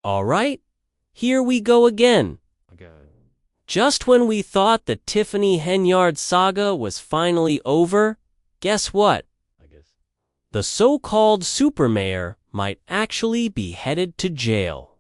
All right, here we go again. Just when we thought the Tiffany Henyard saga was finally over, guess what? The so-called supermayor might actually be headed to jail.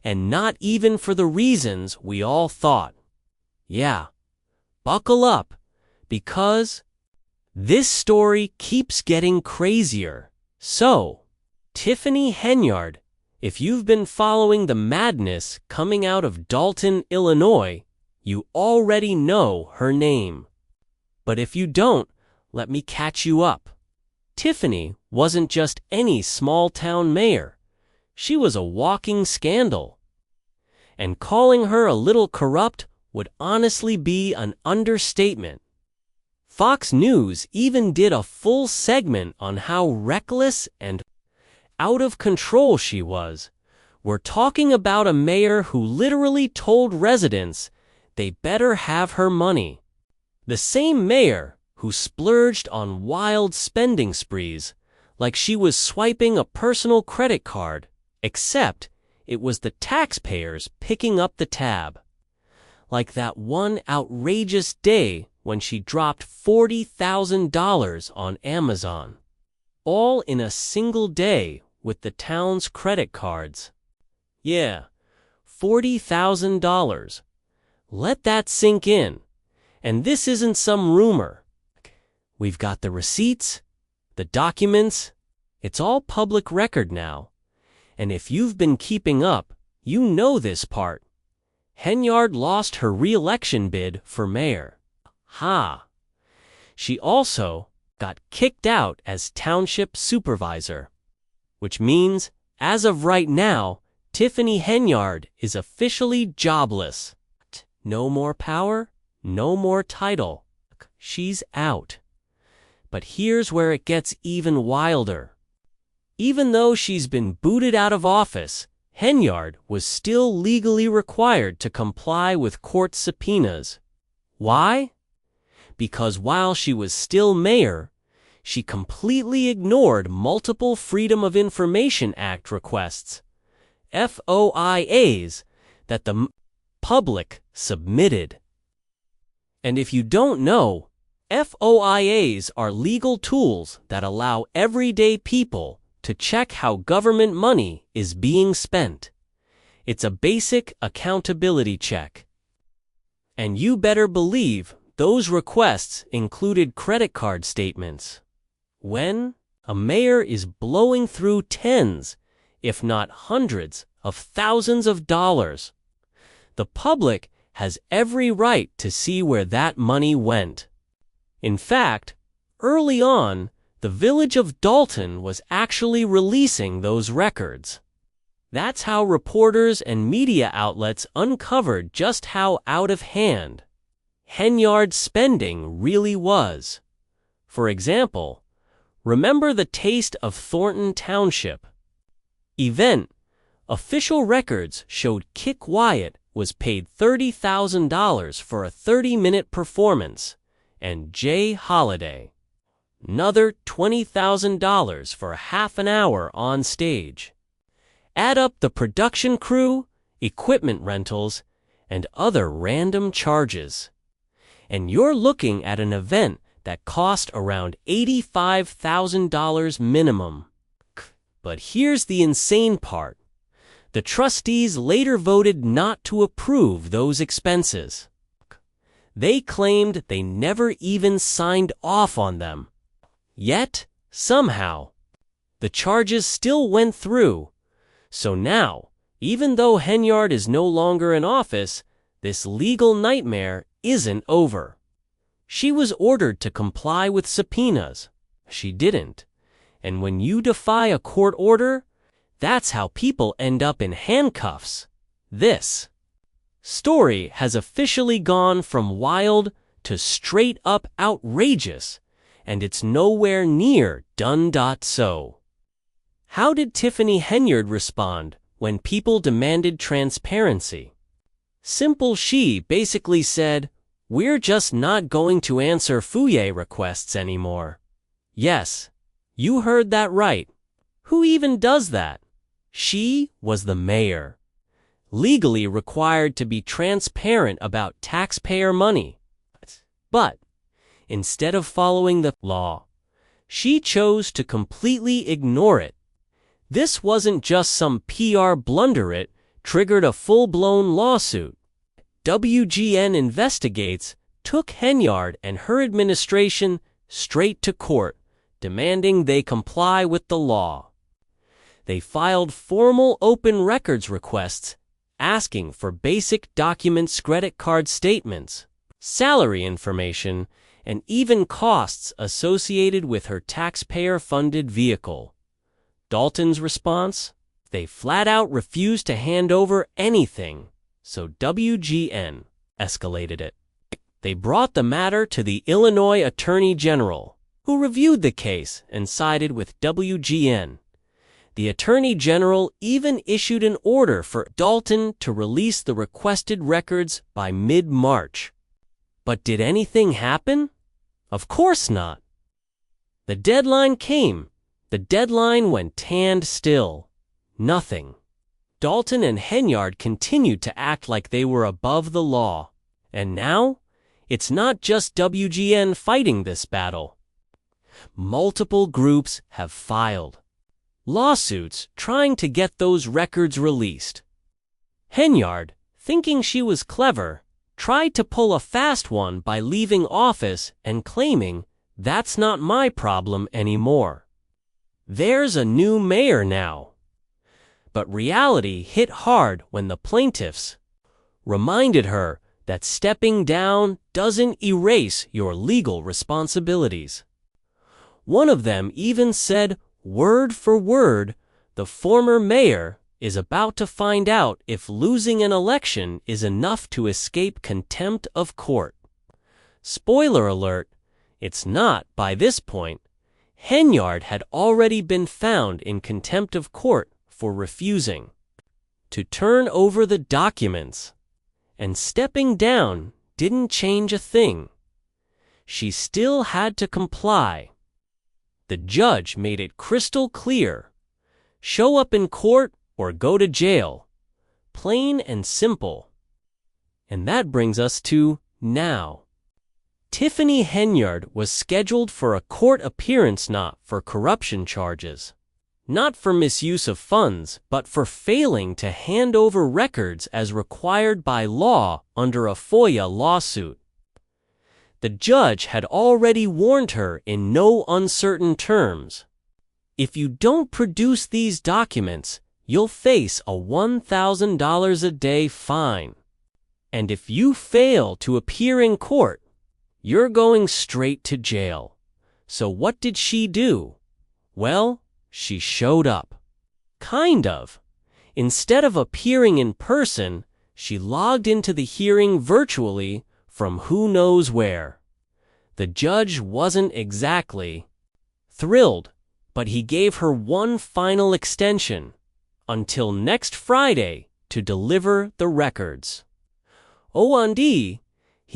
And not even for the reasons we all thought. Yeah, buckle up, because this story keeps getting crazier. So, Tiffany Henyard, if you've been following the madness coming out of Dalton, Illinois, you already know her name. But if you don't, let me catch you up. Tiffany wasn't just any small-town mayor. She was a walking scandal. And calling her a little corrupt would honestly be an understatement. Fox News even did a full segment on how reckless and out of control she was. We're talking about a mayor who literally told residents they better have her money. The same mayor who splurged on wild spending sprees like she was swiping a personal credit card, except it was the taxpayers picking up the tab. Like that one outrageous day when she dropped $40,000 on Amazon. All in a single day with the town's credit cards. Yeah, $40,000. Let that sink in. And this isn't some rumor. We've got the receipts, the documents. It's all public record now. And if you've been keeping up, you know this part. Henyard lost her re-election bid for mayor. She also got kicked out as township supervisor. Which means, as of right now, Tiffany Henyard is officially jobless. No more power, no more title. She's out. But here's where it gets even wilder. Even though she's been booted out of office, Henyard was still legally required to comply with court subpoenas. Why? Because while she was still mayor, she completely ignored multiple Freedom of Information Act requests, FOIAs, that the public submitted. And if you don't know, FOIAs are legal tools that allow everyday people to check how government money is being spent. It's a basic accountability check. And you better believe those requests included credit card statements. When a mayor is blowing through tens, if not hundreds, of thousands of dollars, the public has every right to see where that money went. In fact, early on, the village of Dalton was actually releasing those records. That's how reporters and media outlets uncovered just how out of hand Henyard's spending really was. For example, remember the Taste of Thornton Township event? Official records showed Kik Wyatt was paid $30,000 for a 30-minute performance, and Jay Holiday another $20,000 for half an hour on stage. Add up the production crew, equipment rentals, and other random charges, and you're looking at an event that cost around $85,000 minimum. But here's the insane part. The trustees later voted not to approve those expenses. They claimed they never even signed off on them. Yet, somehow, the charges still went through. So now, even though Henyard is no longer in office, this legal nightmare isn't over. She was ordered to comply with subpoenas. She didn't. And when you defy a court order, that's how people end up in handcuffs. This story has officially gone from wild to straight up outrageous, and it's nowhere near done. So, how did Tiffany Henyard respond when people demanded transparency? Simple. She basically said, "We're just not going to answer FOIA requests anymore." Yes, you heard that right. Who even does that? She was the mayor, legally required to be transparent about taxpayer money. But instead of following the law, she chose to completely ignore it. This wasn't just some PR blunder, it triggered a full-blown lawsuit. WGN Investigates took Henyard and her administration straight to court, demanding they comply with the law. They filed formal open records requests asking for basic documents, credit card statements, salary information, and even costs associated with her taxpayer-funded vehicle. Dalton's response? They flat out refused to hand over anything, so WGN escalated it. They brought the matter to the Illinois Attorney General, who reviewed the case and sided with WGN. The Attorney General even issued an order for Dalton to release the requested records by mid-March. But did anything happen? Of course not. The deadline came. The deadline went tanned still. Nothing. Dalton and Henyard continued to act like they were above the law. And now, it's not just WGN fighting this battle. Multiple groups have filed lawsuits trying to get those records released. Henyard, thinking she was clever, tried to pull a fast one by leaving office and claiming, "That's not my problem anymore. There's a new mayor now." But reality hit hard when the plaintiffs reminded her that stepping down doesn't erase your legal responsibilities. One of them even said, word for word, the former mayor is about to find out if losing an election is enough to escape contempt of court. Spoiler alert, it's not by this point. Henyard had already been found in contempt of court for refusing to turn over the documents. And stepping down didn't change a thing. She still had to comply. The judge made it crystal clear. Show up in court or go to jail. Plain and simple. And that brings us to now. Tiffany Henyard was scheduled for a court appearance not for corruption charges, not for misuse of funds, but for failing to hand over records as required by law under a FOIA lawsuit. The judge had already warned her in no uncertain terms. If you don't produce these documents, you'll face a $1,000 a day fine. And if you fail to appear in court, you're going straight to jail. So what did she do? Well, she showed up. Kind of. Instead of appearing in person, she logged into the hearing virtually from who knows where. The judge wasn't exactly thrilled, but he gave her one final extension, until next Friday, to deliver the records. And he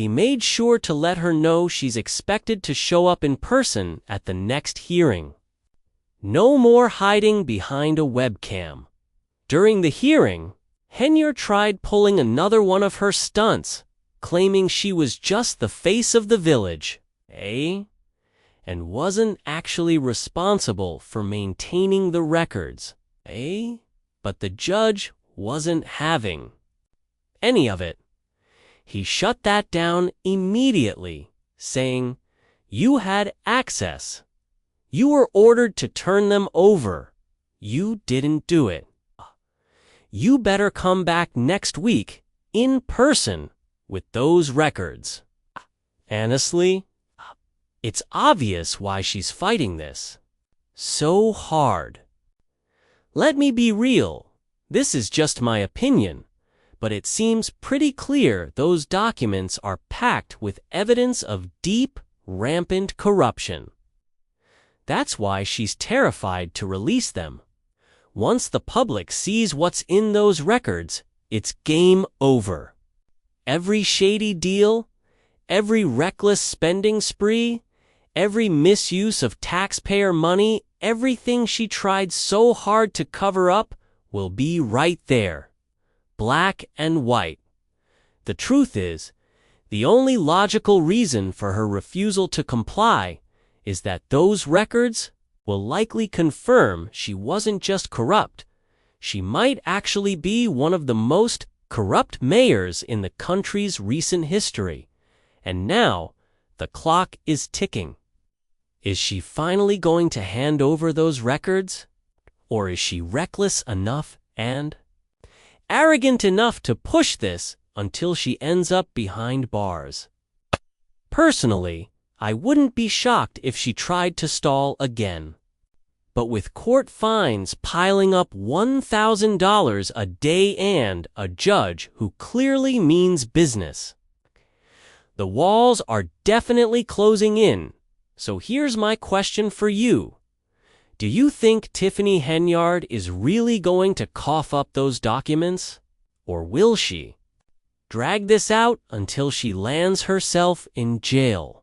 made sure to let her know she's expected to show up in person at the next hearing. No more hiding behind a webcam. During the hearing, Henyard tried pulling another one of her stunts, claiming she was just the face of the village, and wasn't actually responsible for maintaining the records, But the judge wasn't having any of it. He shut that down immediately, saying, "You had access. You were ordered to turn them over. You didn't do it. You better come back next week, in person, with those records." Honestly, it's obvious why she's fighting this so hard. Let me be real, this is just my opinion, but it seems pretty clear those documents are packed with evidence of deep, rampant corruption. That's why she's terrified to release them. Once the public sees what's in those records, it's game over. Every shady deal, every reckless spending spree, every misuse of taxpayer money, everything she tried so hard to cover up will be right there, black and white. The truth is, the only logical reason for her refusal to comply is that those records will likely confirm she wasn't just corrupt, she might actually be one of the most corrupt mayors in the country's recent history. And now, the clock is ticking. Is she finally going to hand over those records? Or is she reckless enough and arrogant enough to push this until she ends up behind bars? Personally, I wouldn't be shocked if she tried to stall again. But with court fines piling up $1,000 a day and a judge who clearly means business, the walls are definitely closing in. So here's my question for you. Do you think Tiffany Henyard is really going to cough up those documents? Or will she drag this out until she lands herself in jail?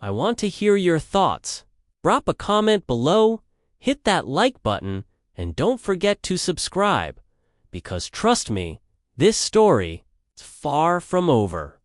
I want to hear your thoughts. Drop a comment below, hit that like button, and don't forget to subscribe, because trust me, this story is far from over.